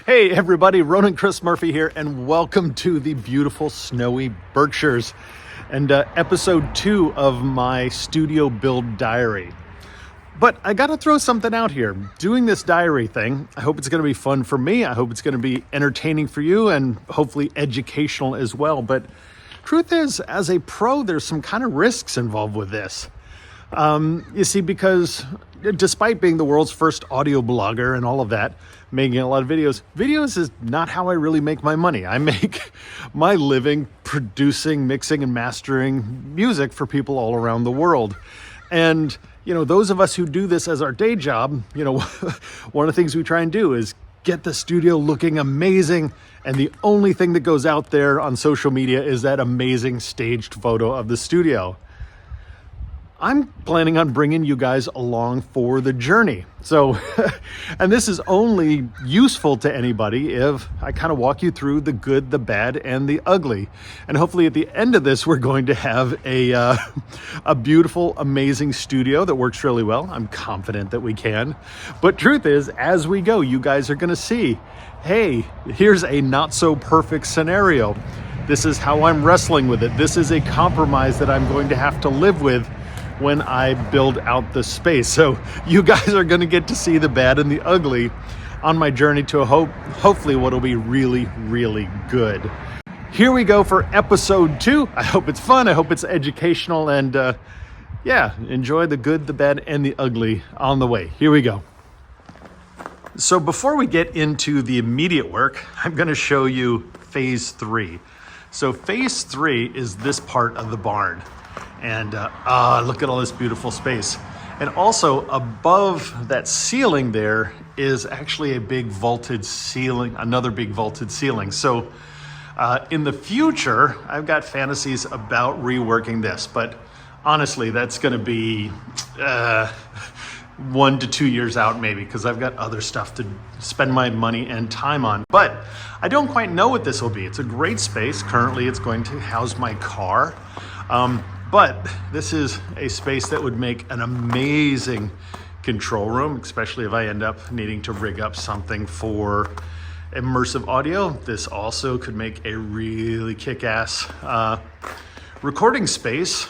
Hey everybody, Ronan Chris Murphy here, and welcome to the beautiful snowy Berkshires and episode 2 of my studio build diary. But I gotta throw something out here. Doing this diary thing, I hope it's gonna be fun for me. I hope it's gonna be entertaining for you and hopefully educational as well. But truth is, as a pro, there's some kind of risks involved with this. You see, because despite being the world's first audio blogger and all of that, making a lot of videos is not how I really make my money. I make my living producing, mixing, and mastering music for people all around the world. And, you know, those of us who do this as our day job, you know, one of the things we try and do is get the studio looking amazing. And the only thing that goes out there on social media is that amazing staged photo of the studio. I'm planning on bringing you guys along for the journey. So, and this is only useful to anybody if I kind of walk you through the good, the bad, and the ugly. And hopefully at the end of this, we're going to have a beautiful, amazing studio that works really well. I'm confident that we can. But truth is, as we go, you guys are gonna see, hey, here's a not so perfect scenario. This is how I'm wrestling with it. This is a compromise that I'm going to have to live with when I build out the space. So you guys are gonna get to see the bad and the ugly on my journey to hopefully what'll be really, really good. Here we go for episode 2. I hope it's fun, I hope it's educational, and yeah, enjoy the good, the bad, and the ugly on the way. Here we go. So before we get into the immediate work, I'm gonna show you phase 3. So phase 3 is this part of the barn. And look at all this beautiful space. And also above that ceiling there is actually a big vaulted ceiling, another big vaulted ceiling. So in the future, I've got fantasies about reworking this, but honestly, that's gonna be 1 to 2 years out maybe, because I've got other stuff to spend my money and time on. But I don't quite know what this will be. It's a great space. Currently, it's going to house my car. But this is a space that would make an amazing control room, especially if I end up needing to rig up something for immersive audio. This also could make a really kick-ass recording space,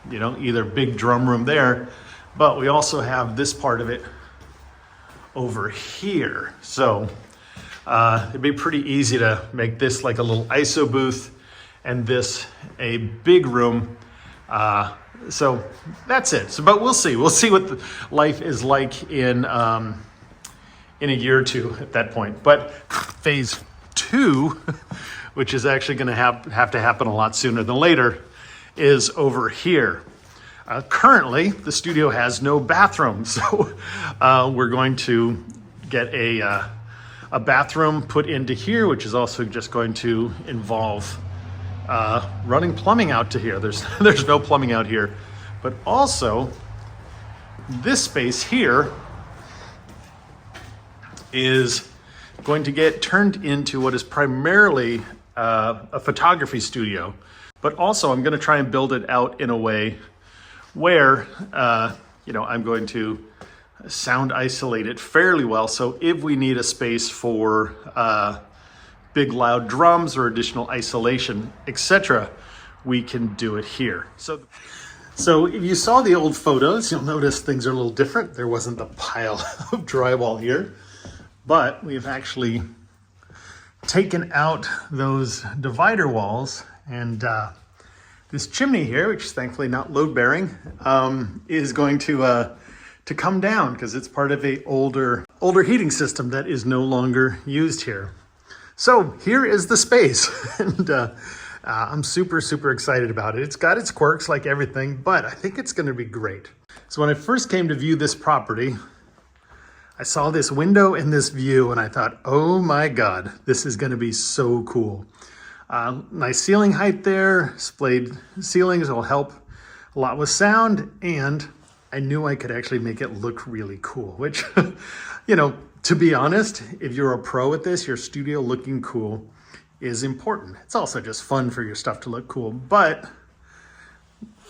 you know, either big drum room there, but we also have this part of it over here. So it'd be pretty easy to make this like a little ISO booth and this a big room. So that's it. So, but we'll see what life is like in a year or two at that point. But phase 2, which is actually going to have to happen a lot sooner than later, is over here. Currently, the studio has no bathroom, so we're going to get a bathroom put into here, which is also just going to involve running plumbing out to here. There's no plumbing out here, but also this space here is going to get turned into what is primarily a photography studio, but also I'm going to try and build it out in a way where you know, I'm going to sound isolate it fairly well. So if we need a space for big loud drums or additional isolation, etc., we can do it here. So if you saw the old photos, you'll notice things are a little different. There wasn't the pile of drywall here, but we've actually taken out those divider walls, and this chimney here, which is thankfully not load bearing, is going to come down because it's part of a older heating system that is no longer used here. So here is the space, and I'm super, super excited about it. It's got its quirks like everything, but I think it's gonna be great. So when I first came to view this property, I saw this window and this view, and I thought, oh my God, this is gonna be so cool. Nice ceiling height there, splayed ceilings will help a lot with sound, and I knew I could actually make it look really cool, which, you know, to be honest, if you're a pro at this, your studio looking cool is important. It's also just fun for your stuff to look cool. But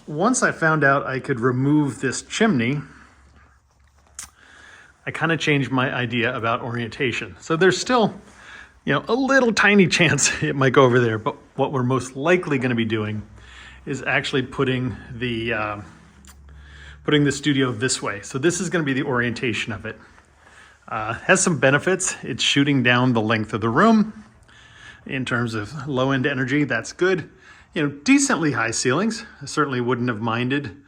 once I found out I could remove this chimney, I kind of changed my idea about orientation. So there's still a little tiny chance it might go over there. But what we're most likely going to be doing is actually putting the studio this way. So this is going to be the orientation of it. Has some benefits. It's shooting down the length of the room in terms of low end energy. That's good. Decently high ceilings. I certainly wouldn't have minded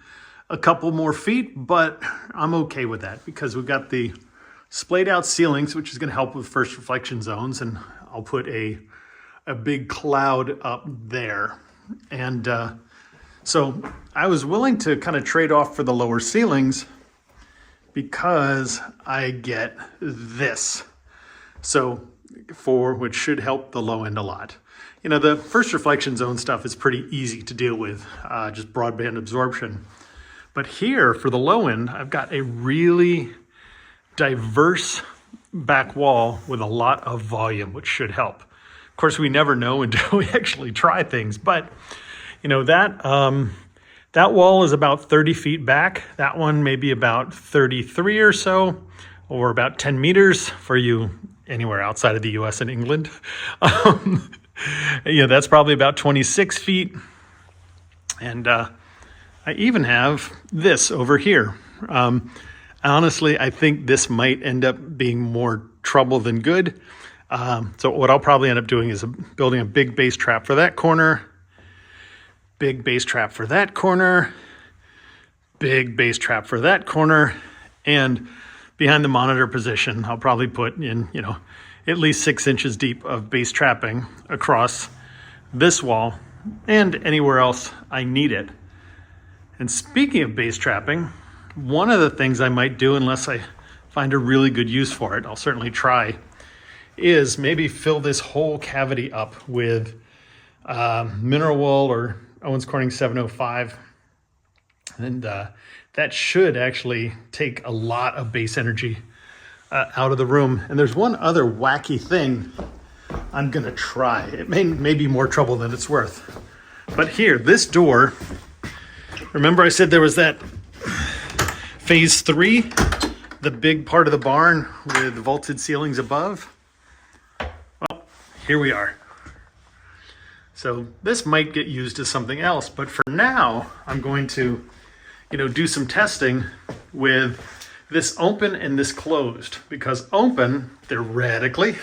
a couple more feet, but I'm okay with that because we've got the splayed out ceilings, which is going to help with first reflection zones. And I'll put a big cloud up there. And so I was willing to kind of trade off for the lower ceilings because I get this. So which should help the low end a lot. The first reflection zone stuff is pretty easy to deal with, just broadband absorption. But here for the low end, I've got a really diverse back wall with a lot of volume, which should help. Of course, we never know until we actually try things, but that wall is about 30 feet back. That one maybe about 33 or so, or about 10 meters for you anywhere outside of the US and England. That's probably about 26 feet. And I even have this over here. Honestly, I think this might end up being more trouble than good. So what I'll probably end up doing is building a big bass trap for that corner, big bass trap for that corner, big bass trap for that corner, and behind the monitor position, I'll probably put in, at least 6 inches deep of bass trapping across this wall and anywhere else I need it. And speaking of bass trapping, one of the things I might do, unless I find a really good use for it, I'll certainly try, is maybe fill this whole cavity up with mineral wool or Owens Corning 705. And that should actually take a lot of bass energy out of the room. And there's one other wacky thing I'm gonna try. It may be more trouble than it's worth. But here, this door, remember I said there was that phase 3, the big part of the barn with vaulted ceilings above? Well, here we are. So this might get used as something else, but for now, I'm going to, do some testing with this open and this closed, because open, theoretically,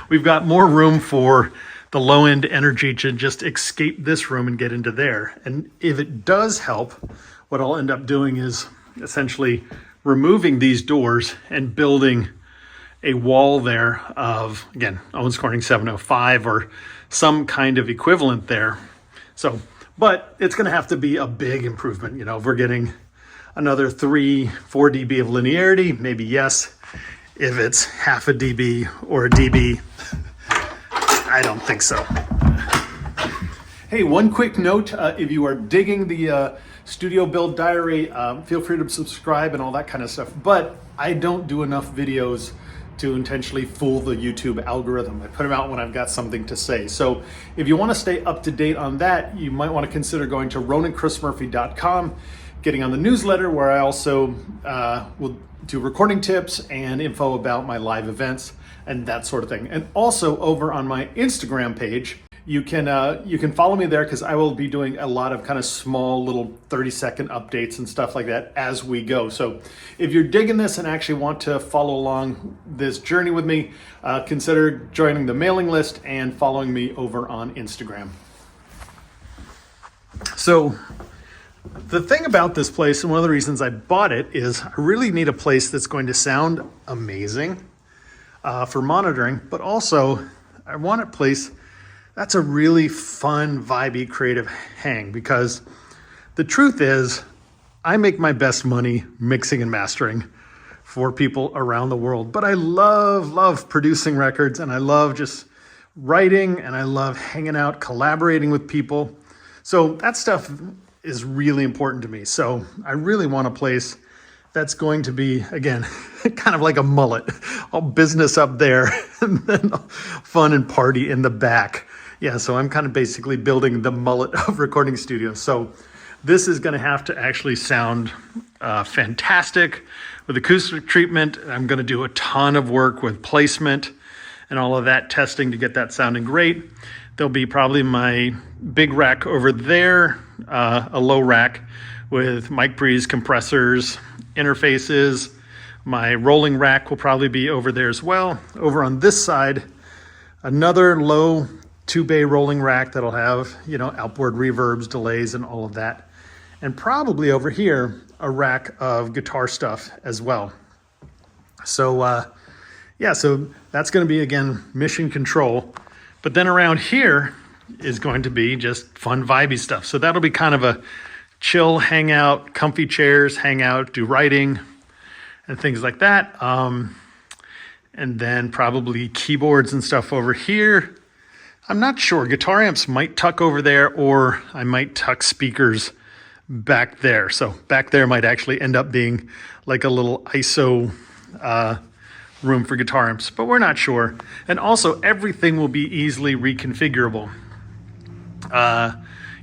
we've got more room for the low end energy to just escape this room and get into there. And if it does help, what I'll end up doing is essentially removing these doors and building a wall there of, again, Owens Corning 705 or some kind of equivalent there. So, but it's going to have to be a big improvement. If we're getting another 3-4 dB of linearity, maybe yes. If it's half a dB or a dB, I don't think so. Hey, one quick note, if you are digging the Studio Build Diary, feel free to subscribe and all that kind of stuff. But I don't do enough videos to intentionally fool the YouTube algorithm. I put them out when I've got something to say. So if you want to stay up to date on that, you might want to consider going to RonanChrisMurphy.com, getting on the newsletter where I also will do recording tips and info about my live events and that sort of thing. And also over on my Instagram page, you can follow me there because I will be doing a lot of kind of small little 30-second updates and stuff like that as we go. So if you're digging this and actually want to follow along this journey with me, consider joining the mailing list and following me over on Instagram. So the thing about this place, and one of the reasons I bought it, is I really need a place that's going to sound amazing for monitoring, but also I want a place that's a really fun, vibey, creative hang, because the truth is I make my best money mixing and mastering for people around the world. But I love producing records, and I love just writing, and I love hanging out, collaborating with people. So that stuff is really important to me. So I really want a place that's going to be, again, kind of like a mullet, all business up there and then fun and party in the back. Yeah, so I'm kind of basically building the mullet of recording studios. So this is gonna have to actually sound fantastic with acoustic treatment. I'm gonna do a ton of work with placement and all of that testing to get that sounding great. There'll be probably my big rack over there, a low rack with mic pre's, compressors, interfaces. My rolling rack will probably be over there as well. Over on this side, another low 2-bay rolling rack that'll have, you know, outboard reverbs, delays, and all of that. And probably over here, a rack of guitar stuff as well. So yeah, so that's going to be, again, mission control. But then around here is going to be just fun, vibey stuff. So that'll be kind of a chill, hangout, comfy chairs, hang out, do writing, and things like that. And then probably keyboards and stuff over here. I'm not sure. Guitar amps might tuck over there, or I might tuck speakers back there. So back there might actually end up being like a little ISO room for guitar amps, but we're not sure. And also everything will be easily reconfigurable,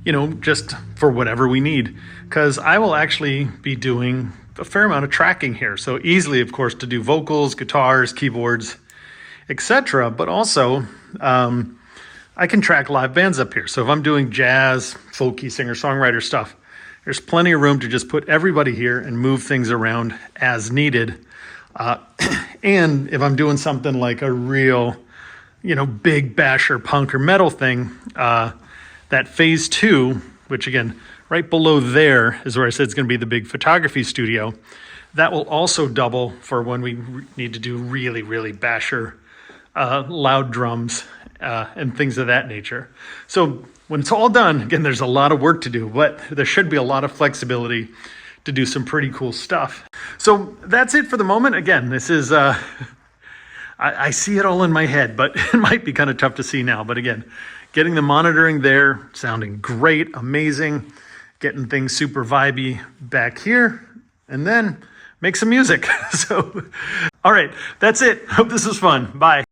you know, just for whatever we need, because I will actually be doing a fair amount of tracking here. So easily, of course, to do vocals, guitars, keyboards, etc. But also I can track live bands up here. So if I'm doing jazz, folky, singer-songwriter stuff, there's plenty of room to just put everybody here and move things around as needed. And if I'm doing something like a real, you know, big basher punk or metal thing, that phase 2, which again, right below there is where I said it's going to be the big photography studio. That will also double for when we need to do really, really basher, loud drums, and things of that nature. So when it's all done, again, there's a lot of work to do, but there should be a lot of flexibility to do some pretty cool stuff. So that's it for the moment. Again, this is, I see it all in my head, but it might be kind of tough to see now. But again, getting the monitoring there, sounding great, amazing, getting things super vibey back here, and then make some music. So, all right, that's it. Hope this was fun. Bye.